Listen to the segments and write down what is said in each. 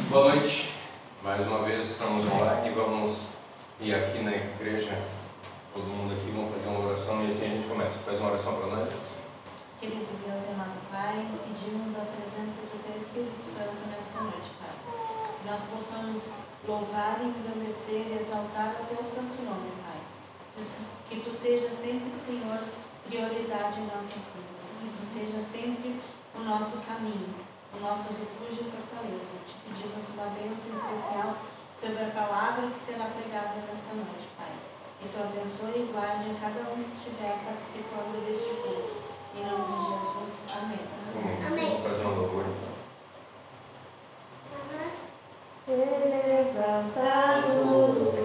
Boa noite, mais uma vez estamos online, vamos ir aqui na igreja, todo mundo aqui, vamos fazer uma oração e assim a gente começa. Faz uma oração para nós. Querido Deus e amado Pai, pedimos a presença do Teu Espírito Santo nesta noite, Pai. Que nós possamos louvar, engrandecer e exaltar o Teu santo nome, Pai. Que Tu seja sempre, Senhor, prioridade em nossas vidas. Que Tu seja sempre o nosso caminho, o nosso refúgio e fortaleza. Te pedimos uma bênção especial sobre a palavra que será pregada nesta noite, Pai. Que Tu abençoe e guarde cada um que estiver participando deste culto. Em nome de Jesus. Amém. Amém. Vamos fazer um louvor então.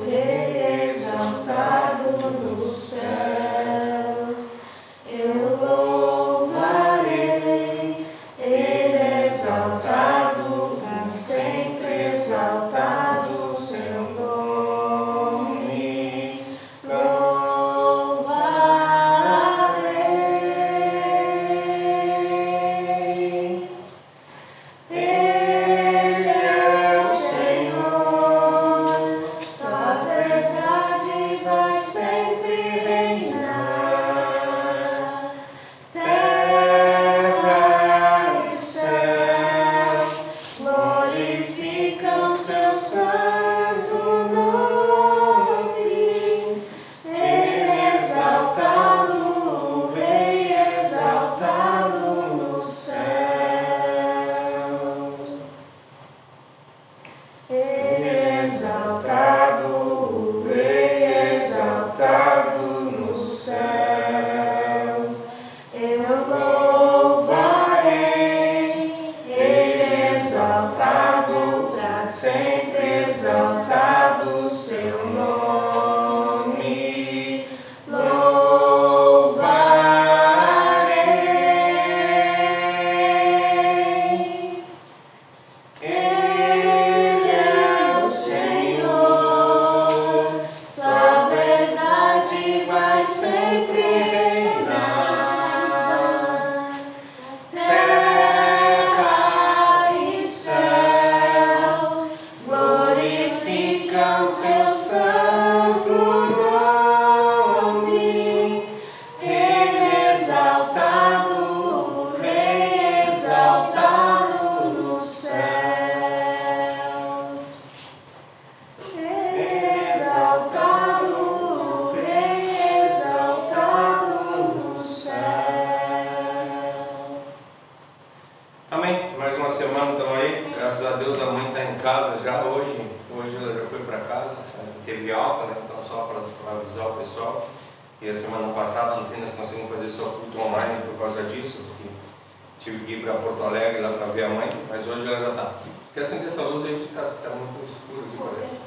Rei exaltado nos céus, eu louvarei. Ele exaltado, para sempre exaltado o seu nome. Louvarei. Ele é o Senhor, sua verdade vai sempre reinar. Terra e céus glorificam seu santo nome. Ele é exaltado, o Rei exaltado nos céus. Ele é exaltado, o Rei exaltado nos céus. Eu louvarei. Ele exaltado, para sempre exaltado o seu nome. Louvarei. Ele é o Senhor, sua verdade vai sempre reinar. Terra e céus glorificam seu santo nome. Ele exaltado, o Rei exaltado nos céus. Exaltado, o Rei exaltado nos céus. Amém. Mais uma semana estamos aí. Graças a Deus a mãe está em casa já hoje. Hoje ela já foi para casa, teve alta, né? Então só para avisar o pessoal. E a semana passada, no fim, nós conseguimos fazer só culto online por causa disso, porque tive que ir para Porto Alegre lá para ver a mãe, mas hoje ela já está. Porque acender essa luz aí está muito escuro aqui, parece.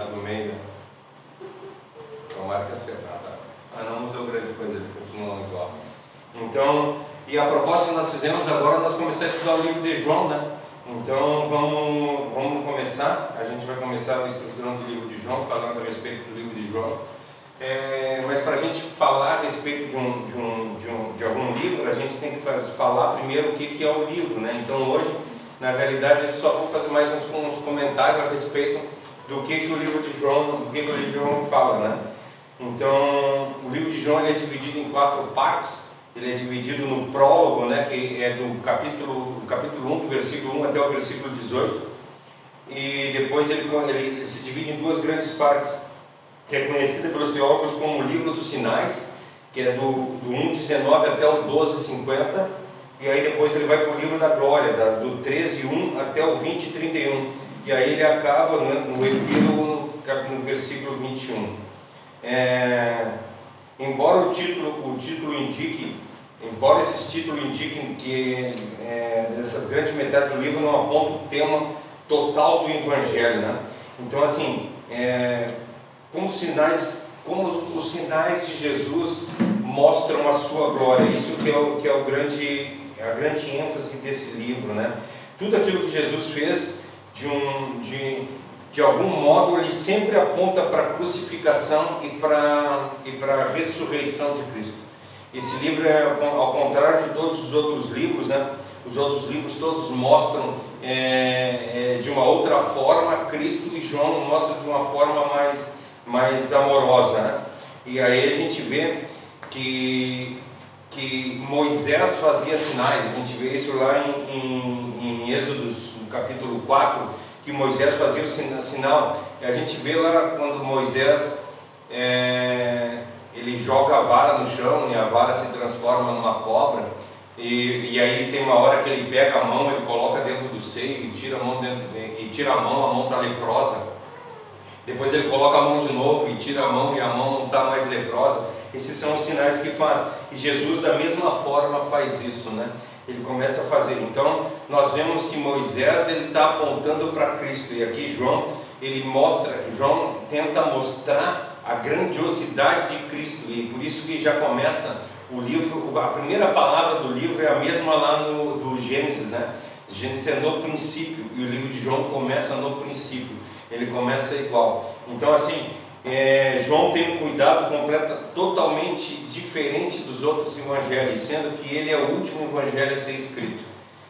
A do meio. Tomara que acertar, mas não mudou grande coisa, ele continua igual. Então, e a proposta que nós fizemos agora, nós começamos a estudar o livro de João, né? Então vamos começar. A gente vai começar estruturando o livro de João, falando a respeito do livro de João. Mas para a gente falar a respeito de algum livro, a gente tem que falar primeiro o que é o livro, né? Então hoje, na realidade, eu só vou fazer mais uns comentários a respeito do que o livro de João, do que o livro de João fala, né? Então, o livro de João ele é dividido em 4 partes. Ele é dividido no prólogo, né, que é do capítulo 1, do versículo 1 até o versículo 18. E depois ele se divide em 2 grandes partes, que é conhecida pelos teólogos como o livro dos sinais, que é do 1:19 até o 12:50. E aí depois ele vai para o livro da glória, do 13:1 até o 20:31. E aí ele acaba no epílogo, no versículo 21. Embora esses títulos indiquem que essas grandes metades do livro não apontam o tema total do Evangelho, né? Então, assim, como os sinais de Jesus mostram a sua glória, isso que é a grande ênfase desse livro, né? Tudo aquilo que Jesus fez de algum modo ele sempre aponta para a crucificação e para a ressurreição de Cristo. Esse livro, ao contrário de todos os outros livros, né, os outros livros todos mostram de uma outra forma Cristo, e João mostra de uma forma mais amorosa, né? E aí a gente vê que Moisés fazia sinais. A gente vê isso lá em Êxodos, no capítulo 4, que Moisés fazia o sinal. E a gente vê lá quando Moisés ele joga a vara no chão e a vara se transforma numa cobra, e aí tem uma hora que ele pega a mão, ele coloca dentro do seio e tira a mão está leprosa. Depois ele coloca a mão de novo e tira a mão, e a mão não está mais leprosa. Esses são os sinais que faz, e Jesus da mesma forma faz isso, né? Ele começa a fazer. Então nós vemos que Moisés ele está apontando para Cristo, e aqui João tenta mostrar a grandiosidade de Cristo, e por isso que já começa o livro. A primeira palavra do livro é a mesma lá do Gênesis, né? Gênesis é no princípio, e o livro de João começa no princípio, ele começa igual. Então assim, João tem um cuidado totalmente diferente dos outros evangelhos, sendo que ele é o último evangelho a ser escrito.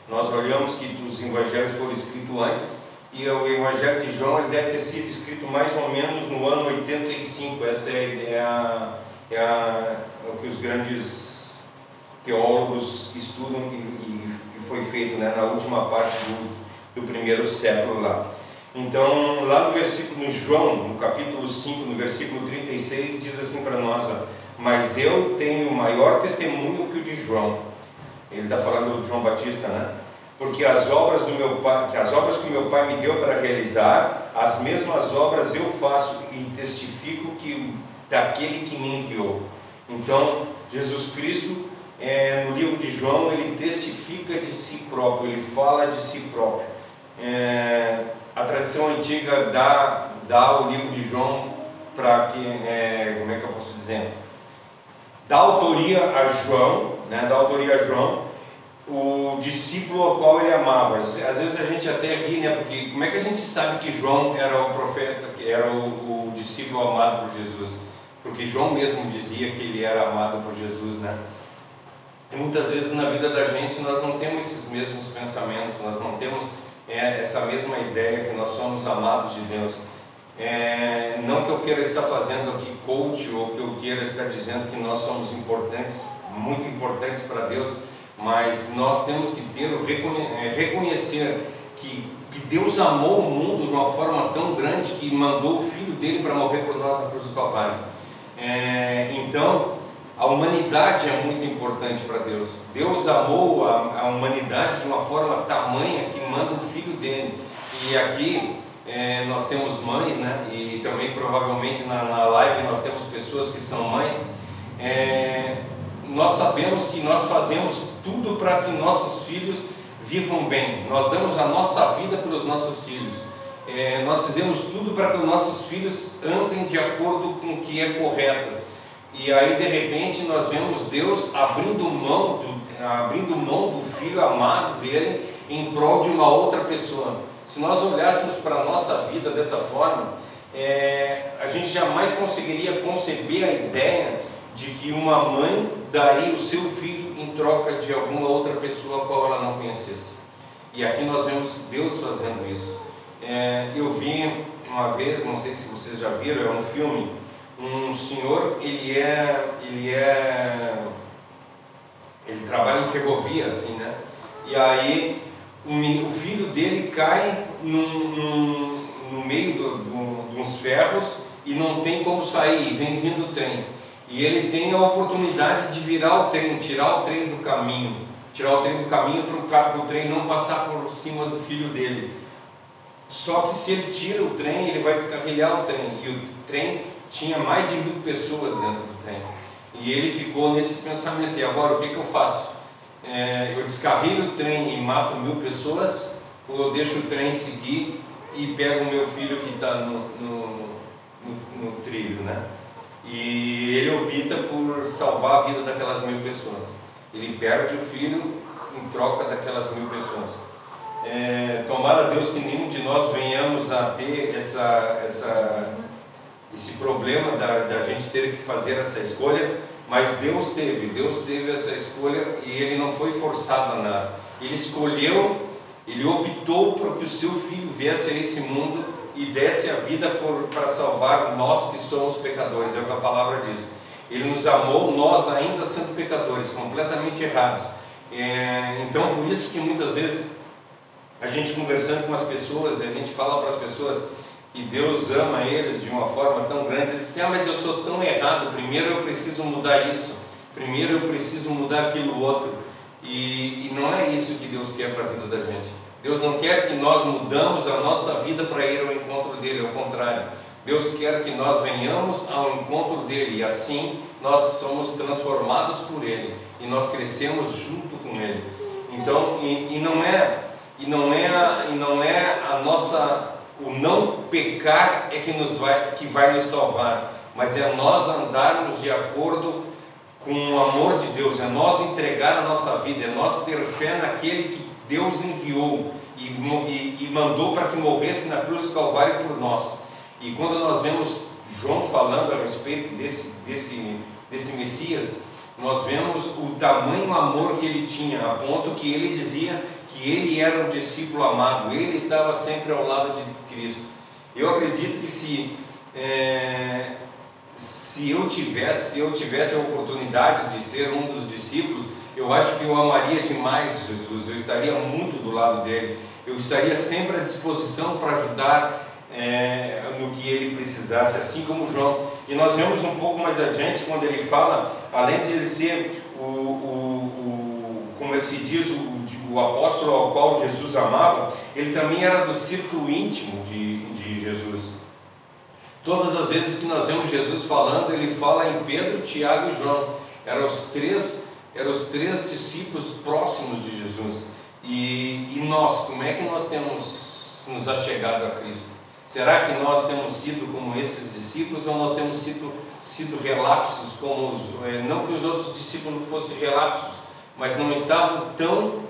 Nós olhamos que os evangelhos foram escritos antes, e o evangelho de João ele deve ter sido escrito mais ou menos no ano 85. Essa é o que os grandes teólogos estudam, e foi feito, né, na última parte do primeiro século lá. Então, lá no João, no capítulo 5, no versículo 36, diz assim para nós: mas eu tenho maior testemunho que o de João. Ele está falando de João Batista, né? Porque as obras que o meu Pai me deu para realizar, as mesmas obras eu faço, e testifico daquele que me enviou. Então, Jesus Cristo, no livro de João, ele testifica de si próprio, ele fala de si próprio. A tradição antiga dá o livro de João para que, como é que eu posso dizer? Dá autoria a João, né? Dá autoria a João, o discípulo ao qual ele amava. Às vezes a gente até ri, né? Porque como é que a gente sabe que João era o profeta, que era o discípulo amado por Jesus? Porque João mesmo dizia que ele era amado por Jesus, né? E muitas vezes na vida da gente nós não temos esses mesmos pensamentos, nós não temos essa mesma ideia que nós somos amados de Deus. Não que eu queira estar fazendo aqui coach, ou que eu queira estar dizendo que nós somos importantes, muito importantes para Deus, mas nós temos que reconhecer que Deus amou o mundo de uma forma tão grande que mandou o Filho dele para morrer por nós na cruz do Calvário. Então, a humanidade é muito importante para Deus. Deus amou a humanidade de uma forma tamanha que manda o Filho dele. E aqui nós temos mães, né? E também provavelmente na live nós temos pessoas que são mães. Nós sabemos que nós fazemos tudo para que nossos filhos vivam bem. Nós damos a nossa vida pelos nossos filhos. Nós fizemos tudo para que os nossos filhos andem de acordo com o que é correto. E aí de repente nós vemos Deus abrindo mão do Filho amado dele em prol de uma outra pessoa. Se nós olhássemos para a nossa vida dessa forma, a gente jamais conseguiria conceber a ideia de que uma mãe daria o seu filho em troca de alguma outra pessoa a qual ela não conhecesse. E aqui nós vemos Deus fazendo isso. Eu vi uma vez, não sei se vocês já viram, é um filme, um senhor, ele trabalha em ferrovia, assim, né? E aí o filho dele cai no meio de uns ferros e não tem como sair, vem vindo o trem. E ele tem a oportunidade de virar o trem, tirar o trem do caminho para o trem não passar por cima do filho dele. Só que se ele tira o trem, ele vai descarrilhar o trem, e o trem tinha mais de 1000 pessoas dentro do trem. E ele ficou nesse pensamento: e agora o que eu faço? Eu descarrilho o trem e mato 1000 pessoas, ou eu deixo o trem seguir e pego o meu filho que está no trilho, né? E ele opta por salvar a vida daquelas 1000 pessoas. Ele perde o filho em troca daquelas 1000 pessoas. Tomara Deus que nenhum de nós venhamos a ter esse problema da gente ter que fazer essa escolha, mas Deus teve essa escolha, e ele não foi forçado a nada. Ele escolheu, ele optou para que o seu filho viesse a esse mundo e desse a vida para salvar nós que somos pecadores, é o que a palavra diz. Ele nos amou, nós ainda sendo pecadores, completamente errados. Então por isso que muitas vezes a gente conversando com as pessoas, a gente fala para as pessoas que Deus ama eles de uma forma tão grande, eles dizem, mas eu sou tão errado, primeiro eu preciso mudar isso, primeiro eu preciso mudar aquilo outro, e não é isso que Deus quer para a vida da gente. Deus não quer que nós mudamos a nossa vida para ir ao encontro dele, ao contrário, Deus quer que nós venhamos ao encontro dele, e assim nós somos transformados por ele, e nós crescemos junto com ele. Então, não é a nossa, o não pecar é que vai nos salvar, mas é nós andarmos de acordo com o amor de Deus, é nós entregar a nossa vida, é nós ter fé naquele que Deus enviou e mandou para que morresse na cruz do Calvário por nós. E quando nós vemos João falando a respeito desse Messias, nós vemos o tamanho amor que ele tinha, a ponto que ele dizia que ele era um discípulo amado, ele estava sempre ao lado de Cristo. Eu acredito que se eu tivesse a oportunidade de ser um dos discípulos, eu acho que eu amaria demais Jesus, eu estaria muito do lado dele, eu estaria sempre à disposição para ajudar no que ele precisasse, assim como João. E nós vemos um pouco mais adiante, quando ele fala, além de ele ser como ele se diz, o apóstolo ao qual Jesus amava, ele também era do círculo íntimo de Jesus. Todas as vezes que nós vemos Jesus falando, ele fala em Pedro, Tiago e João. Eram os três discípulos próximos de Jesus. E nós, como é que nós temos nos achegado a Cristo? Será que nós temos sido como esses discípulos, ou nós temos sido relapsos, não que os outros discípulos fossem relapsos, mas não estavam tão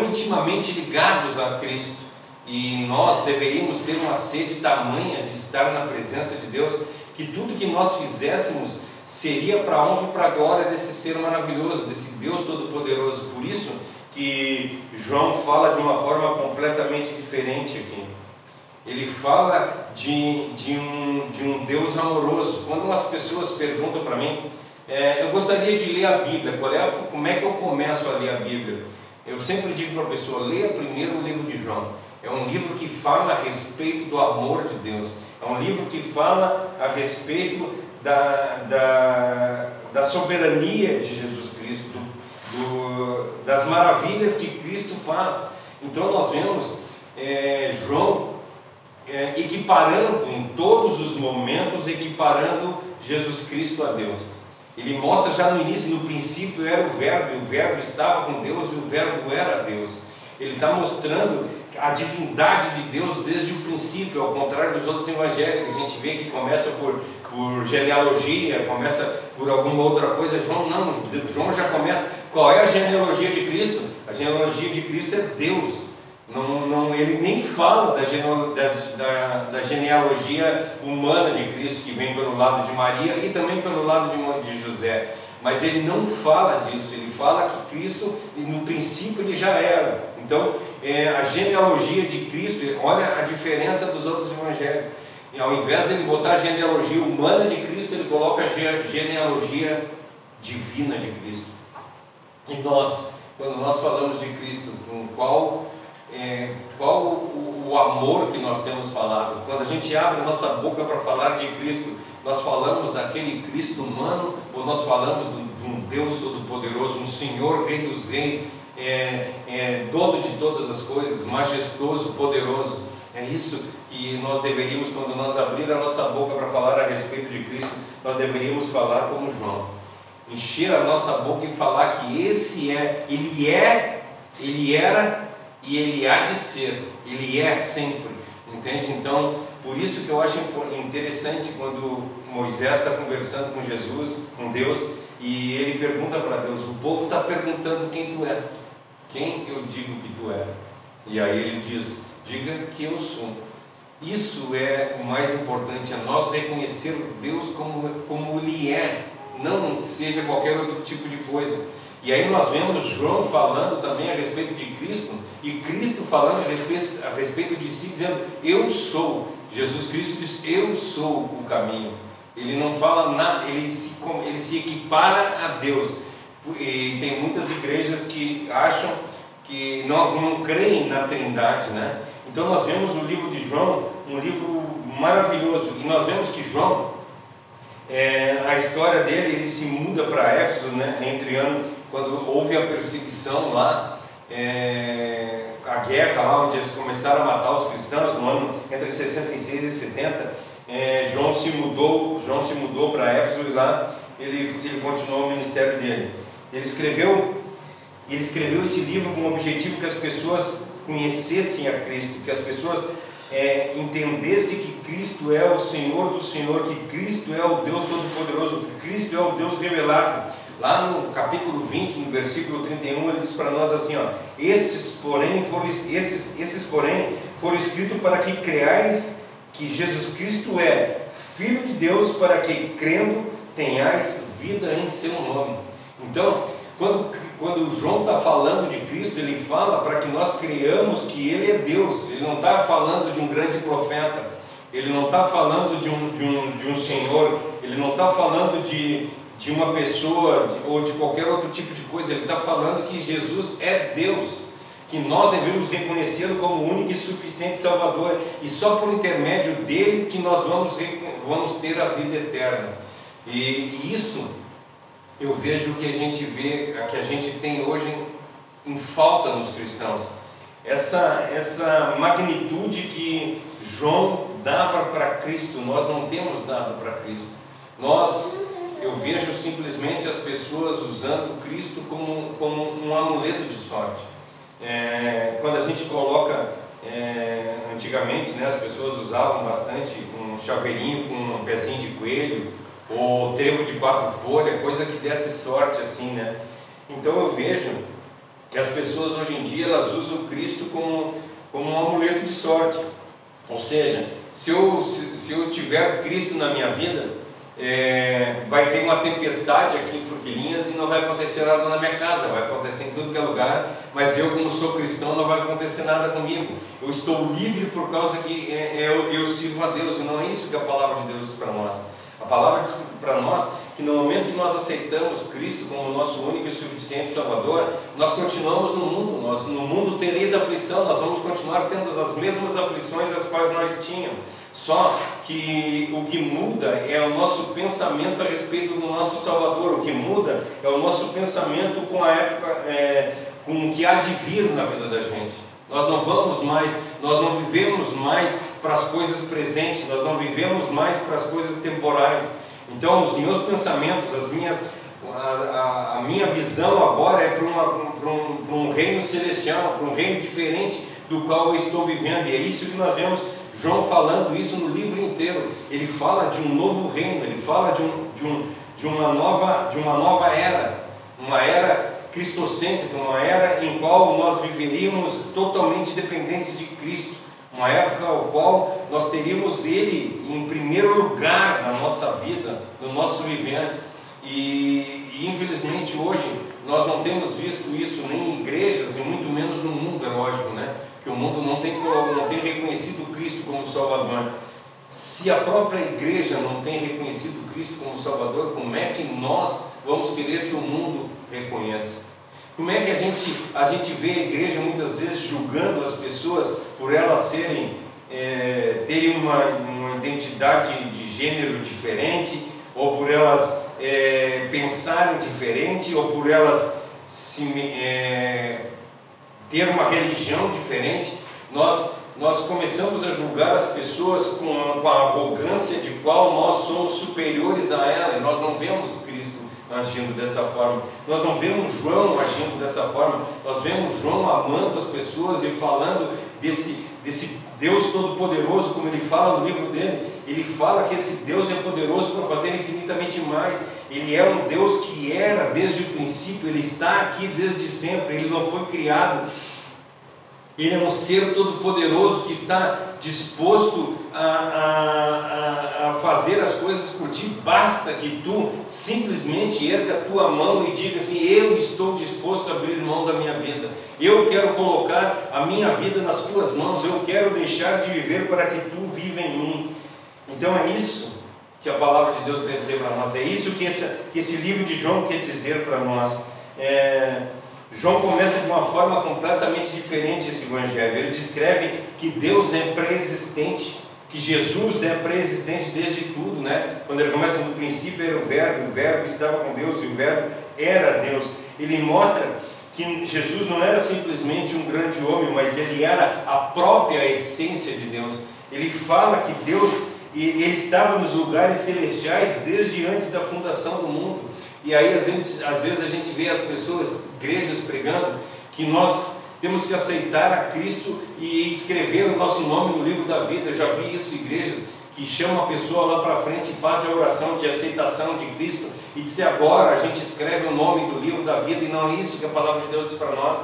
intimamente ligados a Cristo? E nós deveríamos ter uma sede tamanha de estar na presença de Deus, que tudo que nós fizéssemos seria para a honra e para a glória desse ser maravilhoso, desse Deus Todo-Poderoso. Por isso que João fala de uma forma completamente diferente aqui. Ele fala de um Deus amoroso. Quando as pessoas perguntam para mim, eu gostaria de ler a Bíblia, como é que eu começo a ler a Bíblia? Eu sempre digo para a pessoa, leia primeiro o livro de João. É um livro que fala a respeito do amor de Deus. É um livro que fala a respeito da soberania de Jesus Cristo, das maravilhas que Cristo faz. Então nós vemos João equiparando em todos os momentos, equiparando Jesus Cristo a Deus. Ele mostra já no início, no princípio era o Verbo estava com Deus e o Verbo era Deus. Ele está mostrando a divindade de Deus desde o princípio, ao contrário dos outros evangelhos, que a gente vê que começa por genealogia, começa por alguma outra coisa. João não, João já começa. Qual é a genealogia de Cristo? A genealogia de Cristo é Deus. Ele nem fala da genealogia humana de Cristo, que vem pelo lado de Maria e também pelo lado de José, mas ele não fala disso. Ele fala que Cristo, no princípio, ele já era. Então, a genealogia de Cristo, olha a diferença dos outros evangelhos. E ao invés de ele botar a genealogia humana de Cristo, ele coloca a genealogia divina de Cristo. E nós, quando nós falamos de Cristo, qual o amor que nós temos falado? Quando a gente abre a nossa boca para falar de Cristo, nós falamos daquele Cristo humano, ou nós falamos de um Deus Todo-Poderoso, um Senhor, Rei dos Reis, dono de todas as coisas, majestoso, poderoso? É isso que nós deveríamos, quando nós abrir a nossa boca para falar a respeito de Cristo, nós deveríamos falar como João, encher a nossa boca e falar que Ele era e Ele há de ser, Ele é sempre, entende? Então, por isso que eu acho interessante quando Moisés está conversando com Jesus, com Deus, e ele pergunta para Deus, o povo está perguntando quem tu é, quem eu digo que tu é? E aí ele diz, diga que eu sou. Isso é o mais importante, é nós reconhecer Deus como Ele é, não seja qualquer outro tipo de coisa. E aí nós vemos João falando também a respeito de Cristo, e Cristo falando a respeito de si, dizendo, eu sou. Jesus Cristo diz, eu sou o caminho. Ele não fala nada, ele se equipara a Deus. E tem muitas igrejas que acham que não creem na Trindade, né? Então nós vemos no livro de João, um livro maravilhoso, e nós vemos que João, a história dele, ele se muda para Éfeso, né? Quando houve a perseguição lá, a guerra lá, onde eles começaram a matar os cristãos, no ano entre 66 e 70, João se mudou para Éfeso, e lá ele continuou o ministério dele. Ele escreveu esse livro com o objetivo que as pessoas conhecessem a Cristo, que as pessoas entendessem que Cristo é o Senhor do Senhor, que Cristo é o Deus Todo-Poderoso, que Cristo é o Deus revelado. Lá no capítulo 20, no versículo 31, ele diz para nós assim, ó, esses porém foram escritos para que creais que Jesus Cristo é Filho de Deus, para que crendo tenhais vida em seu nome. Então, quando João está falando de Cristo, ele fala para que nós creiamos que Ele é Deus. Ele não está falando de um grande profeta, ele não está falando de um Senhor, ele não está falando de uma pessoa ou de qualquer outro tipo de coisa. Ele está falando que Jesus é Deus, que nós devemos reconhecê-lo como o único e suficiente Salvador, e só por intermédio dele que nós vamos ter a vida eterna. E isso eu vejo que a gente tem hoje em falta nos cristãos, essa magnitude que João dava para Cristo, nós não temos dado para Cristo. Eu vejo simplesmente as pessoas usando Cristo como um amuleto de sorte. Quando a gente coloca, antigamente, né, as pessoas usavam bastante um chaveirinho com um pezinho de coelho, ou trevo de 4 folhas, coisa que desse sorte assim, né? Então eu vejo que as pessoas hoje em dia, elas usam Cristo como um amuleto de sorte. Ou seja, se eu tiver Cristo na minha vida, vai ter uma tempestade aqui em Forquilinhas e não vai acontecer nada na minha casa, vai acontecer em tudo que é lugar, mas eu, como sou cristão, não vai acontecer nada comigo. Eu estou livre por causa que eu sirvo a Deus, e não é isso que a palavra de Deus diz para nós. A palavra diz para nós que no momento que nós aceitamos Cristo como o nosso único e suficiente Salvador, nós continuamos no mundo. No mundo tereis aflição, nós vamos continuar tendo as mesmas aflições as quais nós tínhamos. Só que o que muda é o nosso pensamento a respeito do nosso Salvador. O que muda é o nosso pensamento com a época, com o que há de vir na vida da gente. Nós não vivemos mais para as coisas presentes, nós não vivemos mais para as coisas temporais. Então os meus pensamentos, a minha visão agora é para um reino celestial, para um reino diferente do qual eu estou vivendo. E é isso que nós vemos João falando isso no livro inteiro. Ele fala de um novo reino, ele fala de uma nova era, uma era cristocêntrica, uma era em qual nós viveríamos totalmente dependentes de Cristo, uma época ao qual nós teríamos Ele em primeiro lugar na nossa vida, no nosso viver. E infelizmente hoje nós não temos visto isso nem em igrejas e muito menos no mundo, é lógico, né? Que o mundo não tem reconhecido Cristo como Salvador. Se a própria igreja não tem reconhecido Cristo como Salvador, como é que nós vamos querer que o mundo reconheça? Como é que a gente vê a igreja muitas vezes julgando as pessoas por elas terem uma identidade de gênero diferente, ou por elas pensarem diferente, ou por elas ter uma religião diferente? Nós começamos a julgar as pessoas com a arrogância de qual nós somos superiores a ela, e nós não vemos Cristo agindo dessa forma, nós não vemos João agindo dessa forma. Nós vemos João amando as pessoas e falando desse Deus Todo-Poderoso, como ele fala no livro dele. Ele fala que esse Deus é poderoso para fazer infinitamente mais. Ele é um Deus que era desde o princípio, ele está aqui desde sempre, ele não foi criado Ele é um ser todo-poderoso que está disposto a fazer as coisas por ti. Basta que tu simplesmente erga a tua mão e diga assim: eu estou disposto a abrir mão da minha vida, eu quero colocar a minha vida nas tuas mãos, eu quero deixar de viver para que tu viva em mim. Então é isso que a palavra de Deus quer dizer para nós, é isso que esse livro de João quer dizer para nós. João começa de uma forma completamente diferente esse evangelho. Ele descreve que Deus é pré-existente, que Jesus é pré-existente desde tudo, né? Quando ele começa, no princípio era o Verbo estava com Deus e o Verbo era Deus. Ele mostra que Jesus não era simplesmente um grande homem, mas ele era a própria essência de Deus. Ele fala que Deus, ele estava nos lugares celestiais desde antes da fundação do mundo. E aí às vezes a gente vê as pessoas, igrejas pregando que nós temos que aceitar a Cristo e escrever o nosso nome no livro da vida. Eu já vi isso, igrejas que chamam a pessoa lá para frente e fazem a oração de aceitação de Cristo e dizem: agora a gente escreve o nome do livro da vida. E não é isso que a palavra de Deus diz para nós.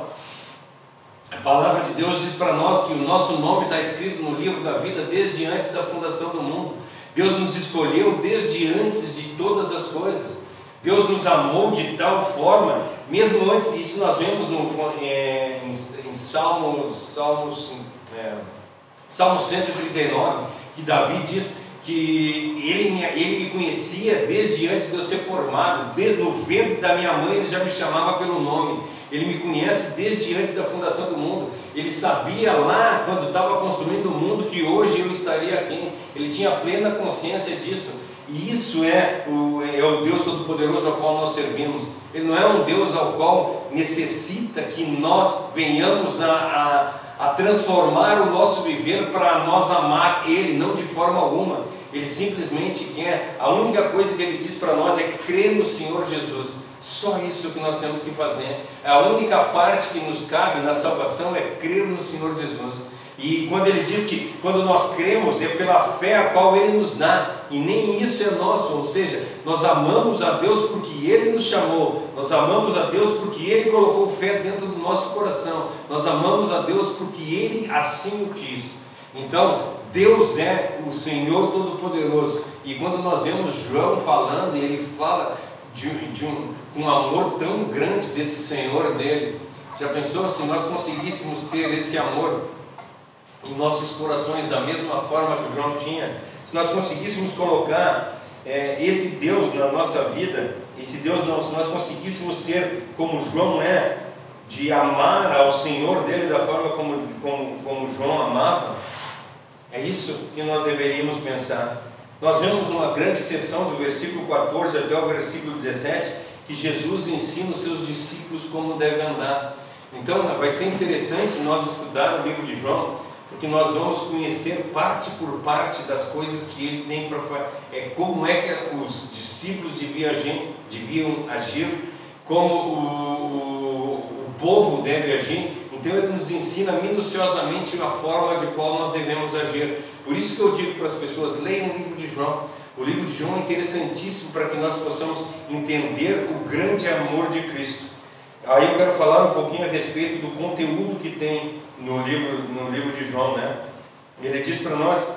A palavra de Deus diz para nós que o nosso nome está escrito no livro da vida desde antes da fundação do mundo. Deus nos escolheu desde antes de todas as coisas. Deus nos amou de tal forma, mesmo antes, isso nós vemos em Salmo 139, que Davi diz que ele me conhecia desde antes de eu ser formado, desde no ventre da minha mãe ele já me chamava pelo nome. Ele me conhece desde antes da fundação do mundo. Ele sabia lá, quando estava construindo o mundo, que hoje eu estaria aqui. Ele tinha plena consciência disso. E isso é o Deus Todo-Poderoso ao qual nós servimos. Ele não é um Deus ao qual necessita que nós venhamos a transformar o nosso viver para nós amar Ele, não de forma alguma. Ele simplesmente quer, a única coisa que Ele diz para nós é crer no Senhor Jesus. Só isso que nós temos que fazer. A única parte que nos cabe na salvação é crer no Senhor Jesus. E quando ele diz que quando nós cremos é pela fé a qual Ele nos dá, e nem isso é nosso, ou seja, nós amamos a Deus porque Ele nos chamou, nós amamos a Deus porque Ele colocou fé dentro do nosso coração, nós amamos a Deus porque Ele assim o quis. Então, Deus é o Senhor Todo-Poderoso, e quando nós vemos João falando, ele fala de um amor tão grande desse Senhor dele. Já pensou se nós conseguíssemos ter esse amor em nossos corações da mesma forma que o João tinha? Se nós conseguíssemos colocar esse Deus na nossa vida, se nós conseguíssemos ser como João é, de amar ao Senhor dele da forma como João amava, é isso que nós deveríamos pensar. Nós vemos uma grande seção do versículo 14 até o versículo 17, que Jesus ensina os seus discípulos como devem andar. Então vai ser interessante nós estudar o livro de João, porque nós vamos conhecer parte por parte das coisas que ele tem para fazer, como é que os discípulos deviam agir, como o povo deve agir. Então ele nos ensina minuciosamente a forma de qual nós devemos agir. Por isso que eu digo para as pessoas: leiam o livro de João. O livro de João é interessantíssimo para que nós possamos entender o grande amor de Cristo. Aí eu quero falar um pouquinho a respeito do conteúdo que tem no livro de João, né? Ele diz para nós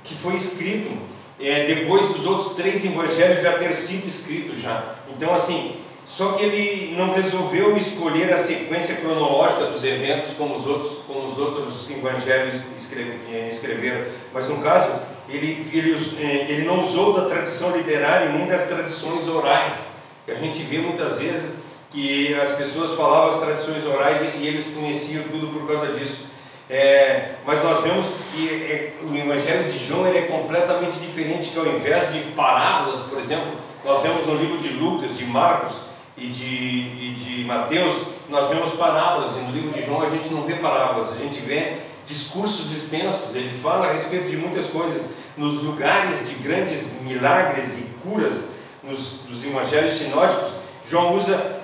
que foi escrito depois dos outros 3 evangelhos já ter sido escritos já. Então assim, só que ele não resolveu escolher a sequência cronológica dos eventos como os outros evangelhos escreveram, mas no caso ele não usou da tradição literária nem das tradições orais, que a gente vê muitas vezes que as pessoas falavam as tradições orais e eles conheciam tudo por causa disso. Mas nós vemos que o Evangelho de João ele é completamente diferente, que ao invés de parábolas, por exemplo, nós vemos no livro de Lucas, de Marcos e de Mateus, nós vemos parábolas, e no livro de João a gente não vê parábolas, a gente vê discursos extensos. Ele fala a respeito de muitas coisas, nos lugares de grandes milagres e curas dos evangelhos sinóticos. João usa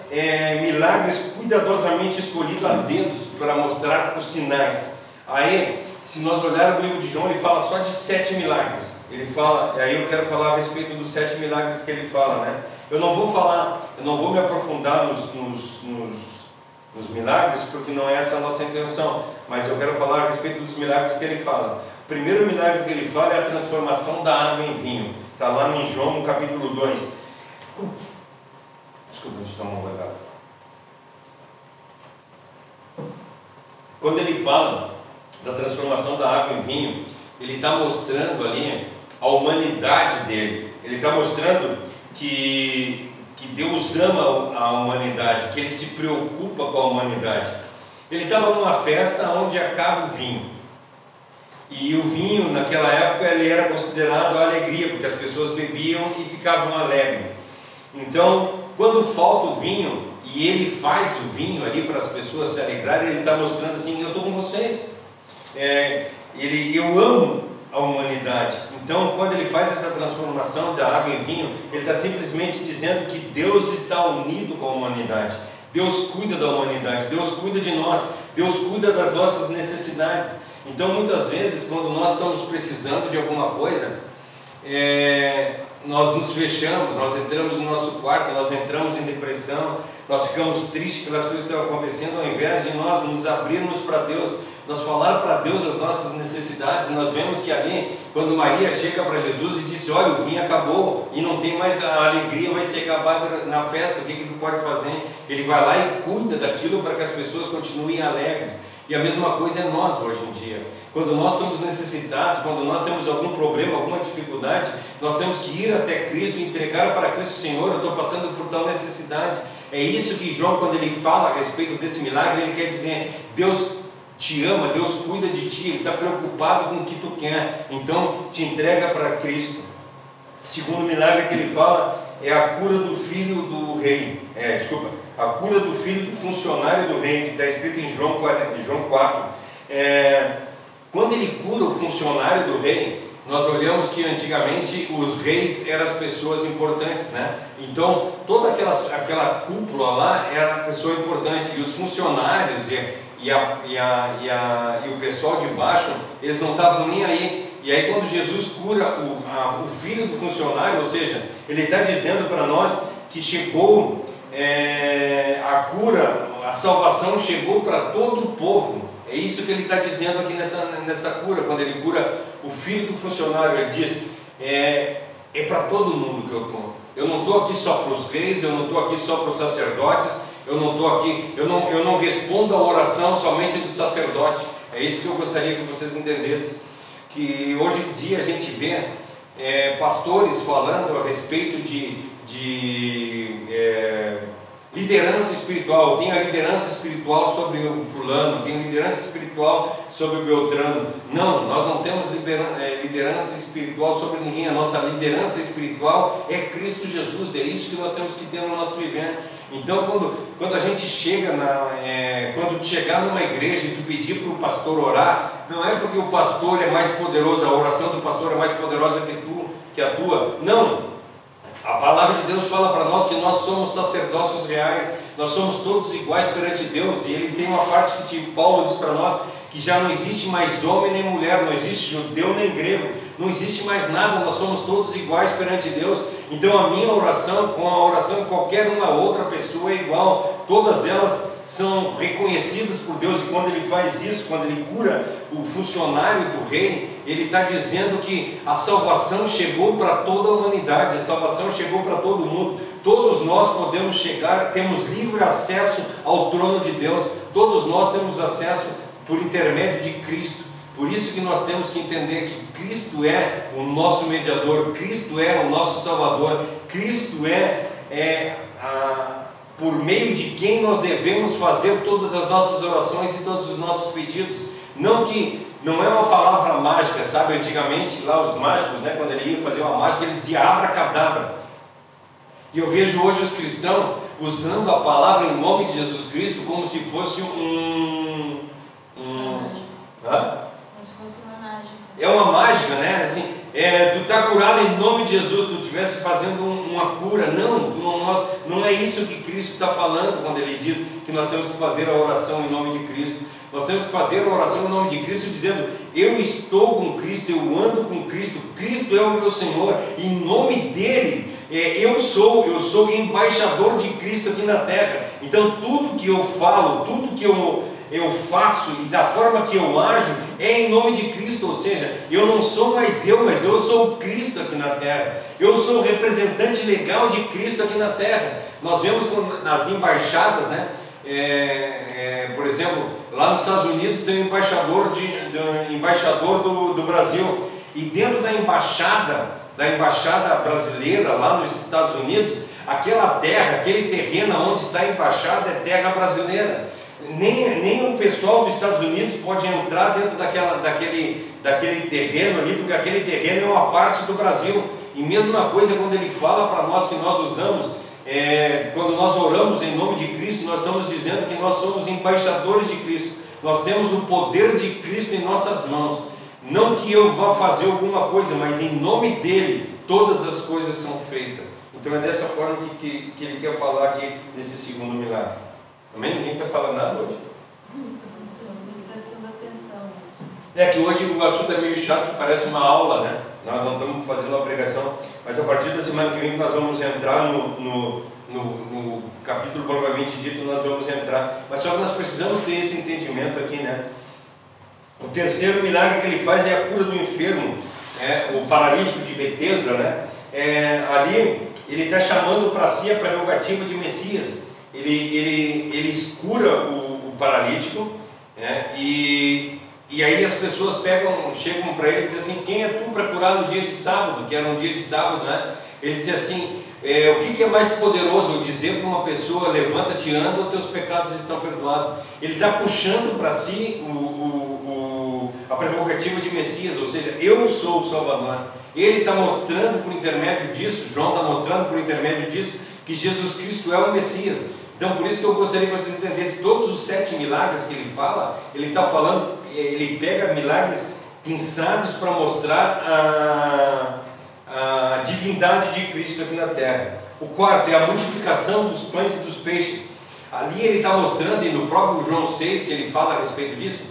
milagres cuidadosamente escolhidos a dedos para mostrar os sinais. Aí, se nós olharmos o livro de João, ele fala só de 7 milagres. Aí eu quero falar a respeito dos 7 milagres que ele fala, né? Eu não vou me aprofundar nos nos milagres, porque não é essa a nossa intenção, mas eu quero falar a respeito dos milagres que ele fala. O primeiro milagre que ele fala é a transformação da água em vinho, está lá em João, no capítulo 2. Desculpa, deixa eu tomar um legado. Quando ele fala da transformação da água em vinho, ele está mostrando ali a humanidade dele. Ele está mostrando que Deus ama a humanidade, que Ele se preocupa com a humanidade. Ele estava numa festa onde acaba o vinho. E o vinho, naquela época, ele era considerado a alegria, porque as pessoas bebiam e ficavam alegres. Então, quando falta o vinho, e ele faz o vinho ali para as pessoas se alegrarem, ele está mostrando assim: eu estou com vocês. Eu amo a humanidade. Então, quando ele faz essa transformação da água em vinho, ele está simplesmente dizendo que Deus está unido com a humanidade. Deus cuida da humanidade, Deus cuida de nós, Deus cuida das nossas necessidades. Então, muitas vezes, quando nós estamos precisando de alguma coisa, nós nos fechamos, nós entramos no nosso quarto, nós entramos em depressão, nós ficamos tristes pelas coisas que estão acontecendo, ao invés de nós nos abrirmos para Deus, nós falar para Deus as nossas necessidades. Nós vemos que ali, quando Maria chega para Jesus e disse: olha, o vinho acabou e não tem mais, a alegria vai se acabar na festa, o que tu pode fazer? Ele vai lá e cuida daquilo para que as pessoas continuem alegres. E a mesma coisa é nós hoje em dia. Quando nós estamos necessitados, quando nós temos algum problema, alguma dificuldade, nós temos que ir até Cristo e entregar para Cristo: Senhor, eu estou passando por tal necessidade. É isso que João, quando ele fala a respeito desse milagre, ele quer dizer: Deus te ama, Deus cuida de ti, Ele está preocupado com o que tu quer, então te entrega para Cristo. O segundo milagre que ele fala é a cura do filho do rei, a cura do filho do funcionário do rei, que está escrito em João 4. Quando ele cura o funcionário do rei, nós olhamos que antigamente os reis eram as pessoas importantes, né? Então toda aquela cúpula lá era a pessoa importante, e os funcionários e o pessoal de baixo, eles não estavam nem aí. E aí, quando Jesus cura o filho do funcionário, ou seja, ele está dizendo para nós que chegou a cura, a salvação chegou para todo o povo. É isso que ele está dizendo aqui nessa cura. Quando ele cura o filho do funcionário, ele diz: é para todo mundo que eu estou. Eu não estou aqui só para os reis, eu não estou aqui só para os sacerdotes, eu não estou aqui, eu não respondo a oração somente do sacerdote. É isso que eu gostaria que vocês entendessem, que hoje em dia a gente vê pastores falando a respeito de liderança espiritual. Tem a liderança espiritual sobre o fulano, tem a liderança espiritual sobre o Beltrano. Não, nós não temos liderança espiritual sobre ninguém. A nossa liderança espiritual é Cristo Jesus. É isso que nós temos que ter no nosso viver. Então, quando a gente chega quando chegar numa igreja e tu pedir para o pastor orar, não é porque o pastor é mais poderoso, a oração do pastor é mais poderosa que a tua. Não. A palavra de Deus fala para nós que nós somos sacerdócios reais, nós somos todos iguais perante Deus. E ele tem uma parte que Paulo diz para nós, que já não existe mais homem nem mulher, não existe judeu nem grego, não existe mais nada, nós somos todos iguais perante Deus. Então a minha oração, com a oração de qualquer uma outra pessoa, é igual. Todas elas são reconhecidas por Deus. E quando ele faz isso, quando ele cura o funcionário do rei, ele está dizendo que a salvação chegou para toda a humanidade, a salvação chegou para todo mundo. Todos nós podemos chegar, temos livre acesso ao trono de Deus, todos nós temos acesso por intermédio de Cristo. Por isso que nós temos que entender que Cristo é o nosso mediador, Cristo é o nosso Salvador, Cristo por meio de quem nós devemos fazer todas as nossas orações e todos os nossos pedidos. Não é uma palavra mágica, sabe? Antigamente, lá os mágicos, né, quando ele ia fazer uma mágica, ele dizia abracadabra. E eu vejo hoje os cristãos usando a palavra em nome de Jesus Cristo como se fosse Como se fosse uma mágica. É uma mágica, né? Assim, tu está curado em nome de Jesus, tu estivesse fazendo uma cura. Não é isso que Cristo está falando quando ele diz que nós temos que fazer a oração em nome de Cristo. Nós temos que fazer a oração em nome de Cristo dizendo: eu estou com Cristo, eu ando com Cristo, Cristo é o meu Senhor, em nome dele eu sou embaixador de Cristo aqui na terra. Então tudo que eu falo, tudo que eu faço e da forma que eu ajo é em nome de Cristo, ou seja, eu não sou mais eu, mas eu sou Cristo aqui na terra. Eu sou o representante legal de Cristo aqui na terra. Nós vemos nas embaixadas, né? Por exemplo, lá nos Estados Unidos tem um embaixador do Brasil, e dentro da embaixada brasileira lá nos Estados Unidos, aquela terra, aquele terreno onde está a embaixada é terra brasileira. Nem o pessoal dos Estados Unidos pode entrar dentro daquele terreno ali, porque aquele terreno é uma parte do Brasil. E mesma coisa quando ele fala para nós que nós usamos, quando nós oramos em nome de Cristo, nós estamos dizendo que nós somos embaixadores de Cristo. Nós temos o poder de Cristo em nossas mãos. Não que eu vá fazer alguma coisa, mas em nome dele todas as coisas são feitas. Então é dessa forma que ele quer falar aqui nesse segundo milagre. Amém? Ninguém está falando nada hoje? Prestando atenção. É que hoje o assunto é meio chato, que parece uma aula, né? Nós não estamos fazendo uma pregação, mas a partir da semana que vem nós vamos entrar no capítulo propriamente dito, nós vamos entrar. Mas só que nós precisamos ter esse entendimento aqui, né? O terceiro milagre que ele faz é a cura do enfermo, o paralítico de Betesda, né? Ali ele está chamando para si a prerrogativa de Messias. Ele cura o paralítico, e aí as pessoas chegam para ele e dizem assim: quem é tu para curar no dia de sábado? Que era um dia de sábado, né? Ele diz assim: o que é mais poderoso, dizer para uma pessoa, levanta-te, anda, ou teus pecados estão perdoados? Ele está puxando para si a prerrogativa de Messias, ou seja, eu sou o Salvador. Ele está mostrando por intermédio disso, João está mostrando por intermédio disso, que Jesus Cristo é o Messias. Então por isso que eu gostaria que vocês entendessem todos os 7 milagres que ele fala. Ele está falando, ele pega milagres pensados para mostrar a divindade de Cristo aqui na terra. O quarto é a multiplicação dos pães e dos peixes. Ali ele está mostrando, e no próprio João 6 que ele fala a respeito disso,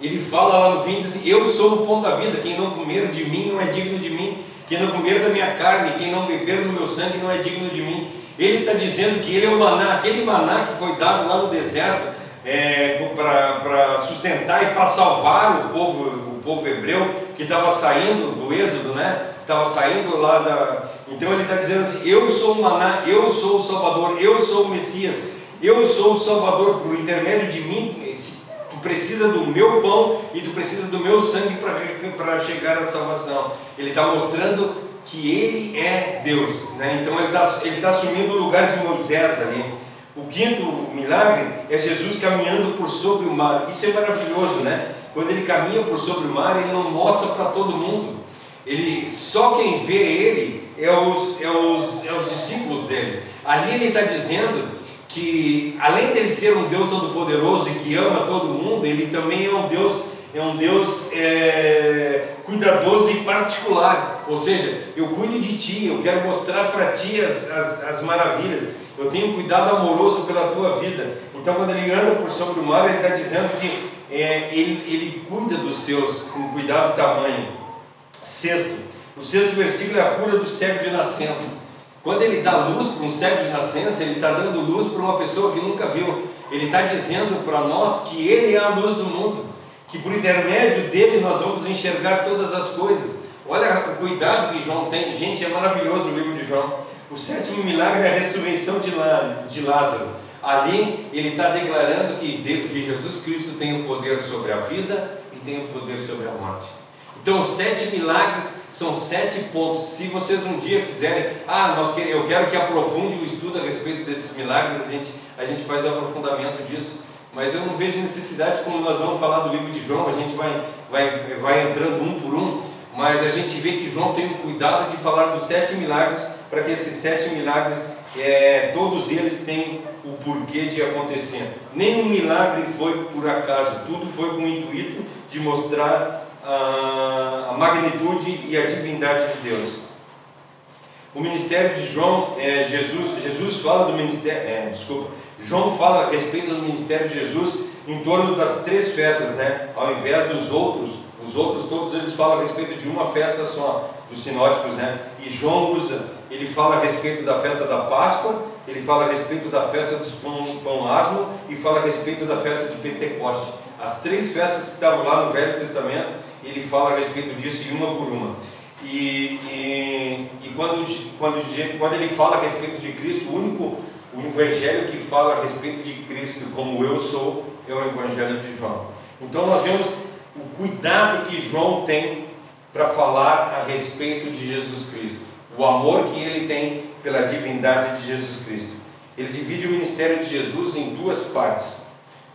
ele fala lá no fim, diz assim: eu sou o pão da vida, quem não comer de mim não é digno de mim, quem não comer da minha carne, quem não beber do meu sangue não é digno de mim. Ele está dizendo que ele é o maná, aquele maná que foi dado lá no deserto para sustentar e para salvar o povo hebreu que estava saindo do Êxodo, né? Estava saindo lá Então ele está dizendo assim: eu sou o maná, eu sou o Salvador, eu sou o Messias, eu sou o Salvador. Por intermédio de mim, tu precisa do meu pão e tu precisa do meu sangue para chegar à salvação. Ele está mostrando que ele é Deus, né? Então ele está assumindo o lugar de Moisés ali. O quinto milagre é Jesus caminhando por sobre o mar. Isso é maravilhoso, né? Quando ele caminha por sobre o mar, ele não mostra para todo mundo. Só quem vê ele é os discípulos dele. Ali ele está dizendo que, além dele ser um Deus todo-poderoso e que ama todo mundo, ele também é um Deus cuidadoso e particular. Ou seja, eu cuido de ti, eu quero mostrar para ti as maravilhas, eu tenho cuidado amoroso pela tua vida. Então quando ele anda por sobre o mar, ele está dizendo que ele cuida dos seus com cuidado tamanho. O sexto versículo é a cura do cego de nascença. Quando ele dá luz para um cego de nascença, ele está dando luz para uma pessoa que nunca viu. Ele está dizendo para nós que ele é a luz do mundo, que por intermédio dele nós vamos enxergar todas as coisas. Olha o cuidado que João tem. Gente, é maravilhoso o livro de João. O sétimo milagre é a ressurreição de Lázaro. Ali ele está declarando que Jesus Cristo tem o poder sobre a vida e tem o poder sobre a morte. Então os 7 milagres são 7 pontos. Se vocês um dia quiserem, eu quero que aprofunde o estudo a respeito desses milagres, a gente faz o aprofundamento disso. Mas eu não vejo necessidade, como nós vamos falar do livro de João, a gente vai entrando um por um, mas a gente vê que João tem o cuidado de falar dos 7 milagres, para que esses 7 milagres, todos eles têm o porquê de acontecer. Nenhum milagre foi por acaso, tudo foi com o intuito de mostrar a magnitude e a divindade de Deus. O ministério de João, Jesus fala do ministério, João fala a respeito do ministério de Jesus em torno das 3 festas, né? Ao invés dos outros, os outros todos eles falam a respeito de uma festa só, dos sinóticos, né? E João ele fala a respeito da festa da Páscoa ele fala a respeito da festa dos pão asmo e fala a respeito da festa de Pentecoste. As 3 festas que estavam lá no Velho Testamento, ele fala a respeito disso, e uma por uma. E quando ele fala a respeito de Cristo, o evangelho que fala a respeito de Cristo como eu sou, é o evangelho de João. Então nós vemos o cuidado que João tem para falar a respeito de Jesus Cristo, o amor que ele tem pela divindade de Jesus Cristo. Ele divide o ministério de Jesus em 2 partes.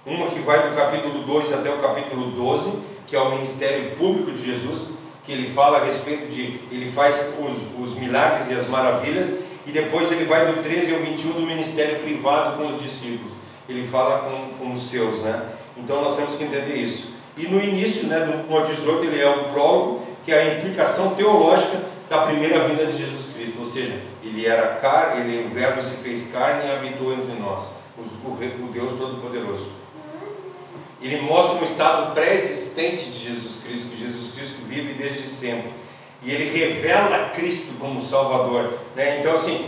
Uma que vai do capítulo 2 até o capítulo 12, que é o ministério público de Jesus, que ele fala a respeito de, ele faz os milagres e as maravilhas, e depois ele vai do 13 ao 21 do ministério privado com os discípulos. Ele fala com os seus, né? Então nós temos que entender isso. E no início, né, do 18, ele é o prólogo, que é a implicação teológica da primeira vinda de Jesus Cristo. Ou seja, ele era carne, o Verbo se fez carne e habitou entre nós, o Deus Todo-Poderoso. Ele mostra um estado pré-existente de Jesus Cristo, que Jesus Cristo vive desde sempre. E ele revela Cristo como Salvador, né? Então assim,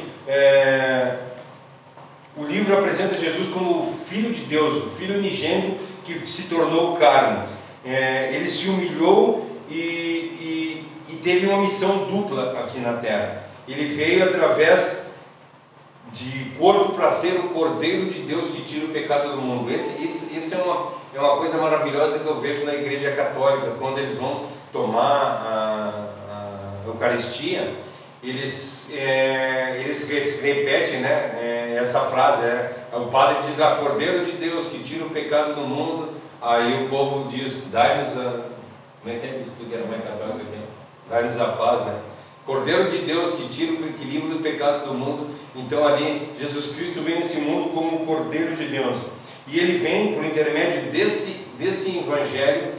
o livro apresenta Jesus como o Filho de Deus, o Filho unigênito que se tornou carne. Ele se humilhou e teve uma missão dupla aqui na terra. Ele veio através de corpo para ser o Cordeiro de Deus que tira o pecado do mundo. Isso é uma coisa maravilhosa que eu vejo na Igreja Católica. Quando eles vão tomar a Eucaristia, eles repetem, né, essa frase. O padre diz lá, Cordeiro de Deus que tira o pecado do mundo. Aí o povo diz, dai-nos a... Como é que é isso? Tu que era mais católico, né? Dai-nos a paz, né? Cordeiro de Deus que livra do pecado do mundo. Então ali Jesus Cristo vem nesse mundo como o Cordeiro de Deus, e ele vem por intermédio desse evangelho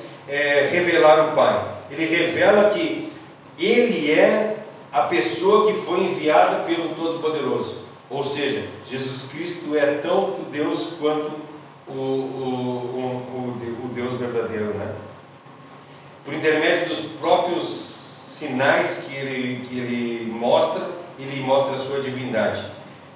revelar o Pai. Ele revela que ele é a pessoa que foi enviada pelo Todo-Poderoso, ou seja, Jesus Cristo é tanto Deus quanto o Deus verdadeiro, né? Por intermédio dos próprios sinais que ele mostra a sua divindade.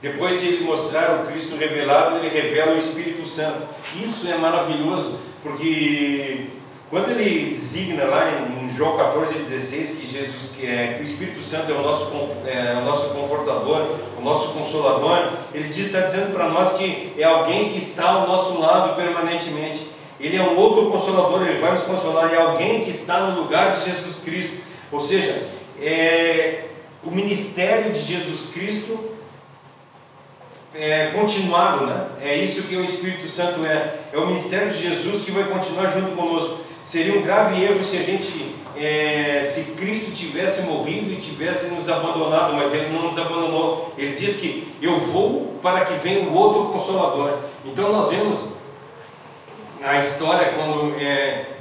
Depois de ele mostrar o Cristo revelado, ele revela o Espírito Santo. Isso é maravilhoso, porque quando ele designa lá em João 14,16 que o Espírito Santo é o nosso confortador, o nosso consolador, ele está dizendo para nós que é alguém que está ao nosso lado permanentemente. Ele é um outro consolador, ele vai nos consolar, é alguém que está no lugar de Jesus Cristo. Ou seja, o ministério de Jesus Cristo continuado, né? É isso que o Espírito Santo é o ministério de Jesus que vai continuar junto conosco. Seria um grave erro se Cristo tivesse morrido e tivesse nos abandonado, mas ele não nos abandonou. Ele diz que eu vou para que venha um outro consolador. Então nós vemos na história quando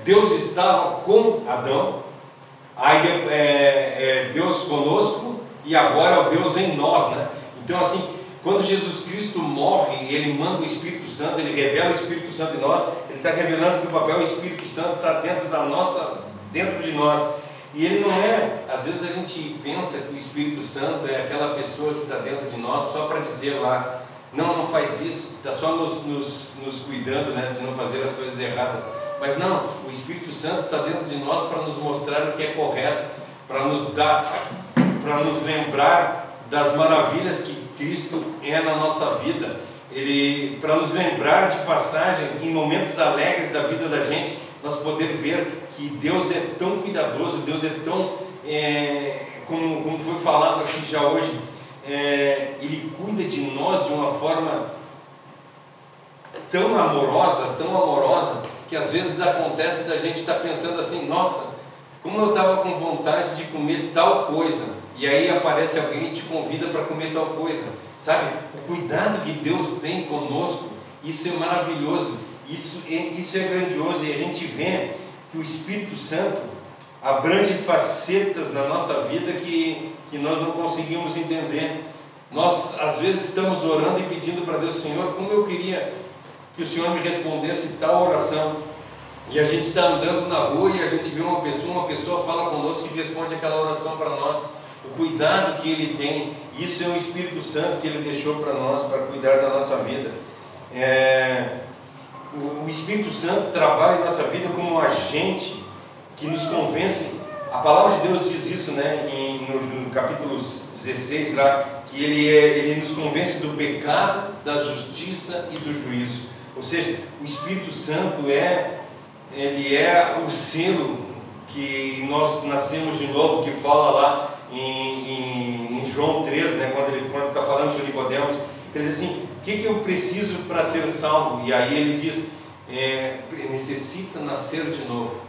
Deus estava com Adão, aí Deus conosco, e agora é o Deus em nós, né? Então assim, quando Jesus Cristo morre, ele manda o Espírito Santo, ele revela o Espírito Santo em nós, ele está revelando que o papel do Espírito Santo está dentro de nós. E ele não às vezes a gente pensa que o Espírito Santo é aquela pessoa que está dentro de nós só para dizer lá, não faz isso, está só nos cuidando, né, de não fazer as coisas erradas. Mas não, o Espírito Santo está dentro de nós para nos mostrar o que é correto, para nos lembrar das maravilhas que Cristo é na nossa vida, para nos lembrar de passagens em momentos alegres da vida da gente, nós podemos ver que Deus é tão cuidadoso, Deus é tão, como foi falado aqui já hoje, Ele cuida de nós de uma forma tão amorosa, que às vezes acontece da gente estar pensando assim, nossa, como eu estava com vontade de comer tal coisa, e aí aparece alguém e te convida para comer tal coisa, sabe? O cuidado que Deus tem conosco, isso é maravilhoso, isso é grandioso, e a gente vê que o Espírito Santo abrange facetas na nossa vida que nós não conseguimos entender. Nós às vezes estamos orando e pedindo para Deus, Senhor, como eu queria que o Senhor me respondesse tal oração, e a gente está andando na rua e a gente vê uma pessoa fala conosco e responde aquela oração para nós. O cuidado que Ele tem, Isso é o Espírito Santo que Ele deixou para nós, para cuidar da nossa vida. O Espírito Santo trabalha em nossa vida como um agente que nos convence. A palavra de Deus diz isso, né, no capítulo 16 lá, que ele nos convence do pecado, da justiça e do juízo. Ou seja, o Espírito Santo ele é o selo que nós nascemos de novo, que fala lá em João 3, né, quando está falando com Nicodemos, ele diz assim: o que eu preciso para ser salvo? E aí ele diz, necessita nascer de novo,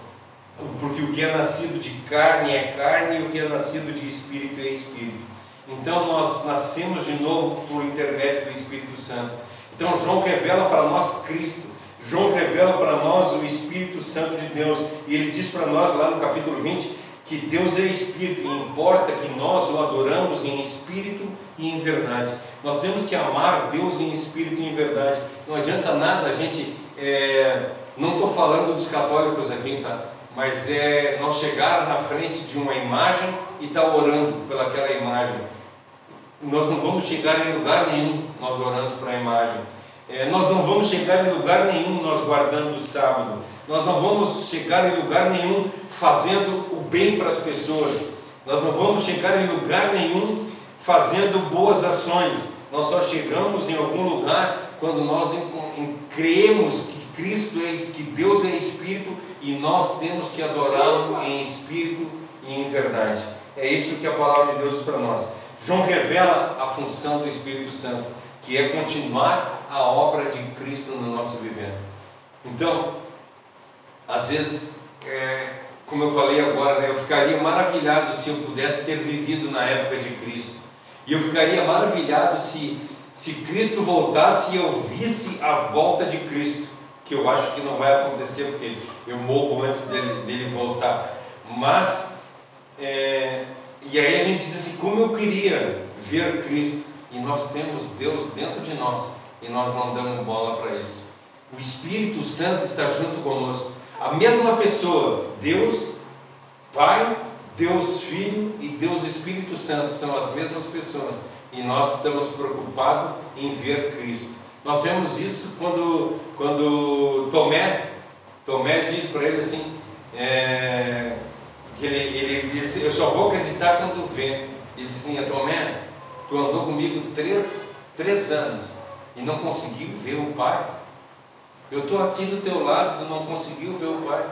porque o que é nascido de carne é carne, e o que é nascido de espírito é espírito. Então nós nascemos de novo por intermédio do Espírito Santo. Então João revela para nós Cristo, João revela para nós o Espírito Santo de Deus, e ele diz para nós lá no capítulo 20 que Deus é Espírito, e importa que nós o adoramos em Espírito e em verdade. Nós temos que amar Deus em Espírito e em verdade. Não adianta nada a gente, não estou falando dos católicos aqui, tá? Mas nós chegar na frente de uma imagem e estar orando pelaquela imagem. Nós não vamos chegar em lugar nenhum nós orando para a imagem. Nós não vamos chegar em lugar nenhum nós guardando o sábado. Nós não vamos chegar em lugar nenhum fazendo o bem para as pessoas. Nós não vamos chegar em lugar nenhum fazendo boas ações. Nós só chegamos em algum lugar quando nós cremos que Cristo que Deus é Espírito, e nós temos que adorá-lo em Espírito e em verdade. É isso que a palavra de Deus diz para nós. João revela a função do Espírito Santo, que é continuar a obra de Cristo no nosso viver. Então, às vezes, como eu falei agora, né, eu ficaria maravilhado se eu pudesse ter vivido na época de Cristo. E eu ficaria maravilhado se Cristo voltasse e eu visse a volta de Cristo, que eu acho que não vai acontecer, porque eu morro antes dele voltar. Mas, e aí a gente diz assim, como eu queria ver Cristo, e nós temos Deus dentro de nós, e nós não damos bola para isso. O Espírito Santo está junto conosco. A mesma pessoa, Deus Pai, Deus Filho e Deus Espírito Santo, são as mesmas pessoas, e nós estamos preocupados em ver Cristo. Nós vemos isso quando Tomé diz para ele assim, que ele diz, eu só vou acreditar quando ver. Ele diz assim: Tomé, tu andou comigo três anos e não conseguiu ver o Pai. Eu estou aqui do teu lado, tu não conseguiu ver o Pai.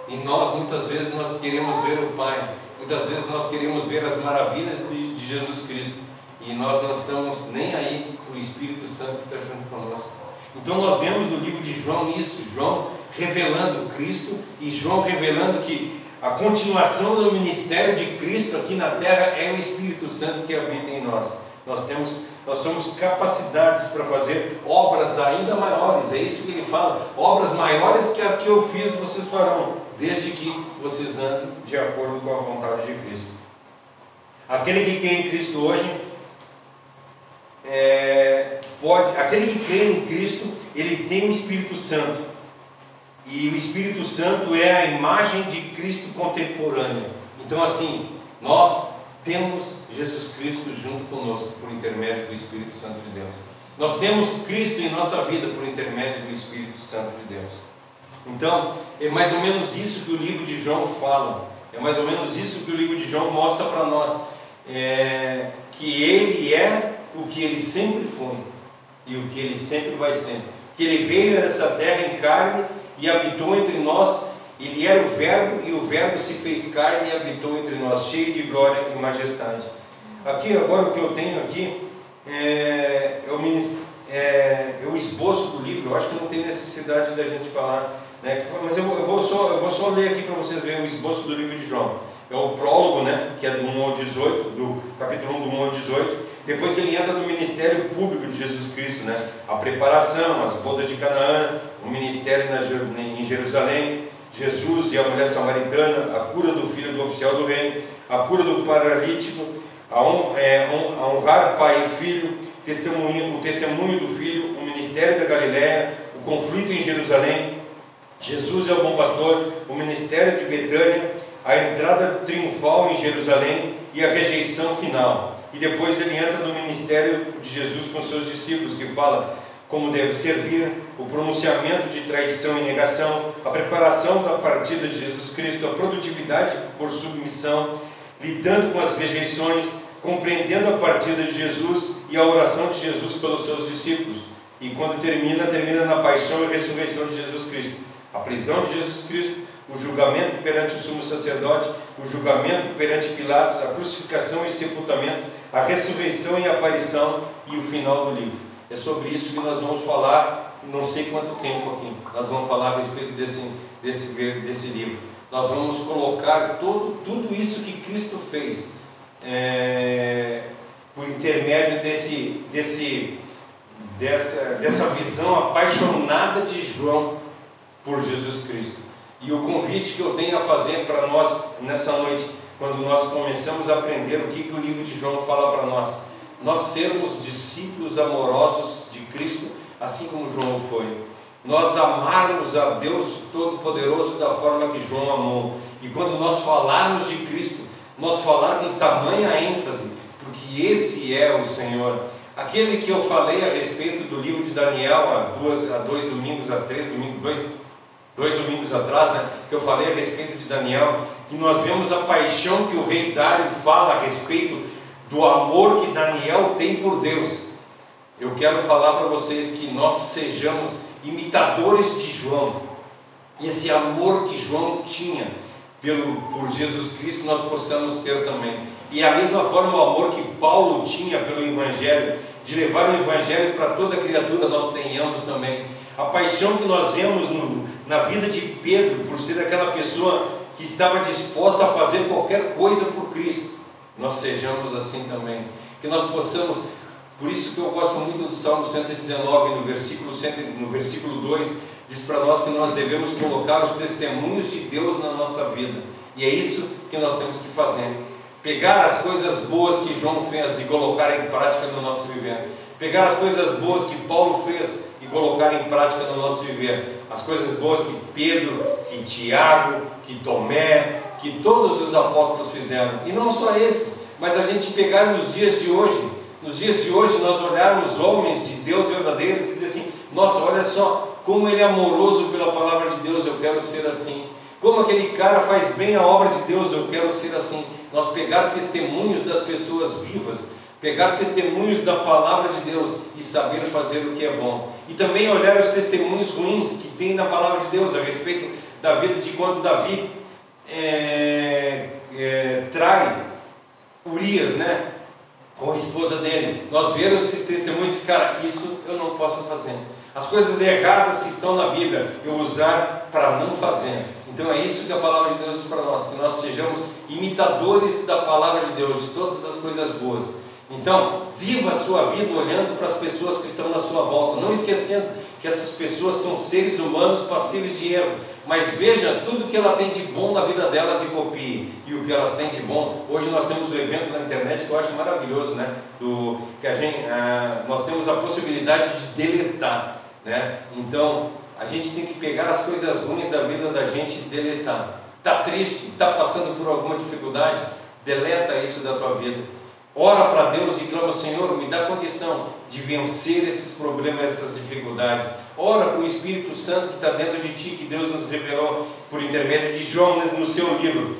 E nós, muitas vezes, nós queremos ver o Pai. Muitas vezes nós queremos ver as maravilhas de Jesus Cristo. E nós não estamos nem aí para o Espírito Santo que está junto conosco. Então nós vemos no livro de João isso, João revelando Cristo, e João revelando que a continuação do ministério de Cristo aqui na terra é o Espírito Santo que habita em nós. Nós somos capacidades para fazer obras ainda maiores, é isso que ele fala. Obras maiores que a que eu fiz vocês farão, desde que vocês andem de acordo com a vontade de Cristo. Aquele que crê em Cristo hoje, aquele que crê em Cristo, ele tem o Espírito Santo. E o Espírito Santo é a imagem de Cristo contemporânea. Então assim, nós temos Jesus Cristo junto conosco por intermédio do Espírito Santo de Deus. Nós temos Cristo em nossa vida por intermédio do Espírito Santo de Deus. Então, é mais ou menos isso que o livro de João fala. É mais ou menos isso que o livro de João mostra para nós. Que ele é o que ele sempre foi e o que ele sempre vai ser. Que ele veio a essa terra em carne e habitou entre nós. Ele era o Verbo, e o Verbo se fez carne e habitou entre nós, cheio de glória e majestade. Aqui, agora, o que eu tenho aqui é o esboço do livro. Eu acho que não tem necessidade da gente falar, né? Mas eu vou só ler aqui para vocês verem o esboço do livro de João. É o prólogo, né? Que é do 1 ao 18, do capítulo 1, do 1 ao 18. Depois ele entra no ministério público de Jesus Cristo, né? A preparação, as bodas de Canaã, o ministério em Jerusalém, Jesus e a mulher samaritana, a cura do filho do oficial do reino, a cura do paralítico, a honrar pai e filho, o testemunho do filho, o ministério da Galileia, o conflito em Jerusalém, Jesus é o bom pastor, o ministério de Betânia, a entrada triunfal em Jerusalém e a rejeição final. E depois ele entra no ministério de Jesus com seus discípulos, que fala como deve servir, o pronunciamento de traição e negação, a preparação da partida de Jesus Cristo, a produtividade por submissão, lidando com as rejeições, compreendendo a partida de Jesus e a oração de Jesus pelos seus discípulos. E quando termina na paixão e ressurreição de Jesus Cristo, a prisão de Jesus Cristo, o julgamento perante o sumo sacerdote, o julgamento perante Pilatos, a crucificação e sepultamento, a ressurreição e a aparição e o final do livro. É sobre isso que nós vamos falar, não sei quanto tempo aqui, nós vamos falar a respeito desse livro. Nós vamos colocar tudo isso que Cristo fez por intermédio dessa visão apaixonada de João por Jesus Cristo. E o convite que eu tenho a fazer para nós nessa noite, quando nós começamos a aprender o que o livro de João fala para nós sermos discípulos amorosos de Cristo, assim como João foi. Nós amarmos a Deus Todo-Poderoso da forma que João amou. E quando nós falarmos de Cristo, nós falar com tamanha ênfase, porque esse é o Senhor. Aquele que eu falei a respeito do livro de Daniel dois domingos atrás, né, que eu falei a respeito de Daniel, que nós vemos a paixão que o rei Dário fala a respeito do amor que Daniel tem por Deus. Eu quero falar para vocês que nós sejamos imitadores de João. Esse amor que João tinha por Jesus Cristo, nós possamos ter também. E a mesma forma o amor que Paulo tinha pelo Evangelho, de levar o Evangelho para toda criatura, nós tenhamos também. A paixão que nós vemos na vida de Pedro, por ser aquela pessoa que estava disposta a fazer qualquer coisa por Cristo, nós sejamos assim também. Que nós possamos, por isso que eu gosto muito do Salmo 119, no versículo 2, diz para nós que nós devemos colocar os testemunhos de Deus na nossa vida. E é isso que nós temos que fazer. Pegar as coisas boas que João fez e colocar em prática no nosso viver. Pegar as coisas boas que Paulo fez e colocar em prática no nosso viver. As coisas boas que Pedro, que Tiago, que Tomé, que todos os apóstolos fizeram. E não só esses, mas a gente pegar nos dias de hoje. Nos dias de hoje nós olharmos homens de Deus verdadeiros e dizer assim: nossa, olha só como ele é amoroso pela palavra de Deus, eu quero ser assim. Como aquele cara faz bem a obra de Deus, eu quero ser assim. Nós pegar testemunhos das pessoas vivas, pegar testemunhos da palavra de Deus e saber fazer o que é bom. E também olhar os testemunhos ruins que tem na palavra de Deus a respeito da vida de quando Davi trai Urias, né, com a esposa dele. Nós vemos esses testemunhos, cara, isso eu não posso fazer. As coisas erradas que estão na Bíblia, eu usar para não fazer. Então é isso que a palavra de Deus diz para nós, que nós sejamos imitadores da palavra de Deus, de todas as coisas boas. Então, viva a sua vida olhando para as pessoas que estão na sua volta, não esquecendo que essas pessoas são seres humanos passíveis de erro, mas veja tudo que ela tem de bom na vida delas e copie. E o que elas têm de bom, hoje nós temos um evento na internet que eu acho maravilhoso, né? Nós temos a possibilidade de deletar, né? Então, a gente tem que pegar as coisas ruins da vida da gente e deletar. Está triste, está passando por alguma dificuldade? Deleta isso da tua vida. Ora para Deus e clama: Senhor, me dá condição de vencer esses problemas, essas dificuldades. Ora com o Espírito Santo que está dentro de ti, que Deus nos revelou por intermédio de João no seu livro.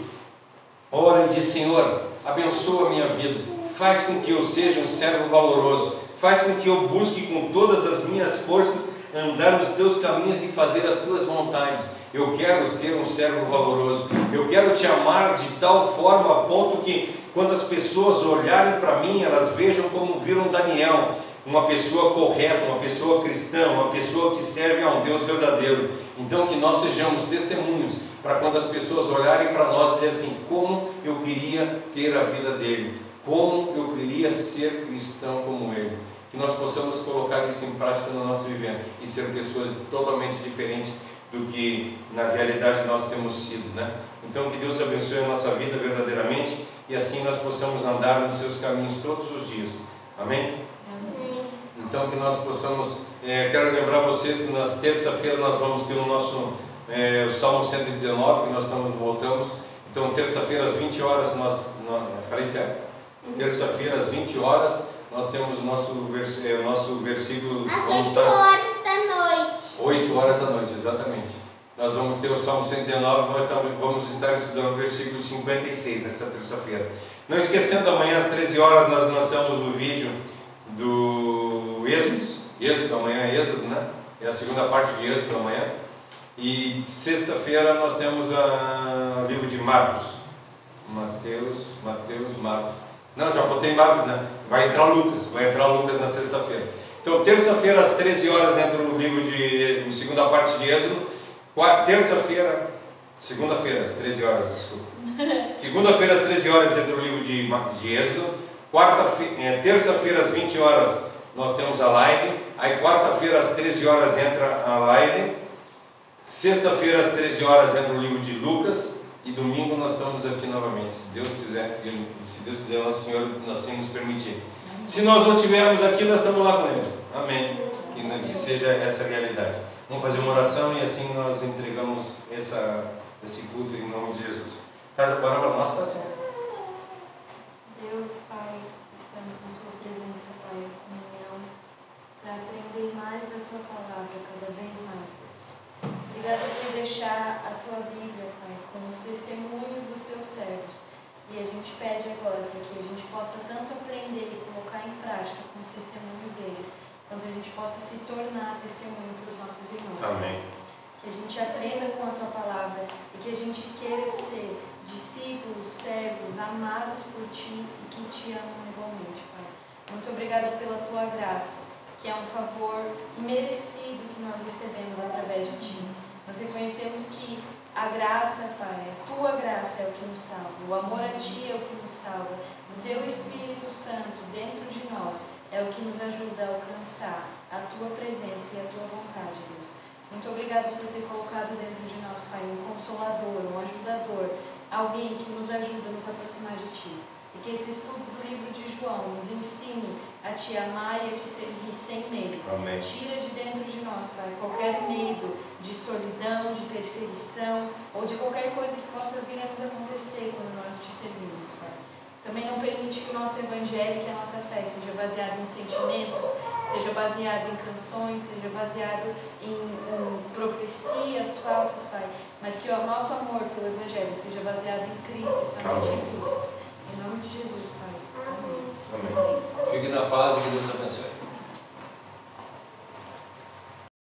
Ora e diz: Senhor, abençoa a minha vida, faz com que eu seja um servo valoroso, faz com que eu busque com todas as minhas forças andar nos teus caminhos e fazer as tuas vontades. Eu quero ser um servo valoroso, eu quero te amar de tal forma a ponto que quando as pessoas olharem para mim, elas vejam como viram Daniel, uma pessoa correta, uma pessoa cristã, uma pessoa que serve a um Deus verdadeiro. Então que nós sejamos testemunhos para quando as pessoas olharem para nós e dizer assim: como eu queria ter a vida dele, como eu queria ser cristão como ele. Que nós possamos colocar isso em prática no nosso viver e ser pessoas totalmente diferentes do que na realidade nós temos sido, né? Então que Deus abençoe a nossa vida verdadeiramente e assim nós possamos andar nos seus caminhos todos os dias. Amém? Amém. Então que nós possamos, quero lembrar vocês que na terça-feira nós vamos ter o nosso o Salmo 119, que nós voltamos. Então terça-feira às 20 horas falei certo? Terça-feira, às 20 horas, nós temos o nosso versículo. Às vamos 8 estar horas da noite. 8 horas da noite, exatamente. Nós vamos ter o Salmo 119, nós vamos estar estudando o versículo 56 nesta terça-feira. Não esquecendo, amanhã às 13 horas nós lançamos o vídeo do Êxodo, amanhã é Êxodo, né? É a segunda parte de Êxodo amanhã. E sexta-feira nós temos o livro de Marcos. Marcos. Não, já botei Marcos, né? Vai entrar Lucas na sexta-feira. Então, terça-feira às 13 horas entra o livro a segunda parte de Êxodo. Segunda-feira às 13 horas, desculpa. Segunda-feira às 13 horas entra o livro de Êxodo. Terça-feira às 20 horas nós temos a live. Aí quarta-feira às 13 horas entra a live. Sexta-feira às 13 horas entra o livro de Lucas. E domingo nós estamos aqui novamente, se Deus quiser, o nosso Senhor assim nos permitir. Se nós não estivermos aqui, nós estamos lá com Ele. Amém. Que seja essa a realidade. Vamos fazer uma oração e assim nós entregamos esse culto em nome de Jesus. Bora para nós, Senhor. Deus, Pai, estamos na Tua presença, Pai, em comunhão, para aprender mais da Tua palavra, cada vez mais, Deus. Obrigada por deixar a Tua Bíblia, Pai, com os testemunhos dos Teus servos. E a gente pede agora para que a gente possa tanto aprender e colocar em prática com os testemunhos deles, quanto a gente possa se tornar testemunho para os nossos irmãos. Amém. Que a gente aprenda com a Tua palavra e que a gente queira ser discípulos, servos, amados por Ti e que Te amam igualmente, Pai. Muito obrigada pela Tua graça, que é um favor imerecido que nós recebemos através de Ti. Nós reconhecemos que a graça, Pai, a Tua graça é o que nos salva, o amor a Ti é o que nos salva, o Teu Espírito Santo dentro de nós é o que nos ajuda a alcançar a Tua presença e a Tua vontade, Deus. Muito obrigada por ter colocado dentro de nós, Pai, um consolador, um ajudador, alguém que nos ajuda a nos aproximar de Ti. E que esse estudo do livro de João nos ensine a Te amar e a Te servir sem medo. Amém. Tira de dentro de nós, Pai, qualquer medo de solidão, de perseguição ou de qualquer coisa que possa vir a nos acontecer quando nós Te servimos, Pai. Também não permite que o nosso evangelho, que a nossa fé seja baseada em sentimentos, seja baseado em canções, seja baseado em profecias falsas, Pai, mas que o nosso amor pelo evangelho seja baseado em Cristo e somente em Cristo. Em nome de Jesus, Pai. Amém. Amém. Fique na paz e que Deus abençoe.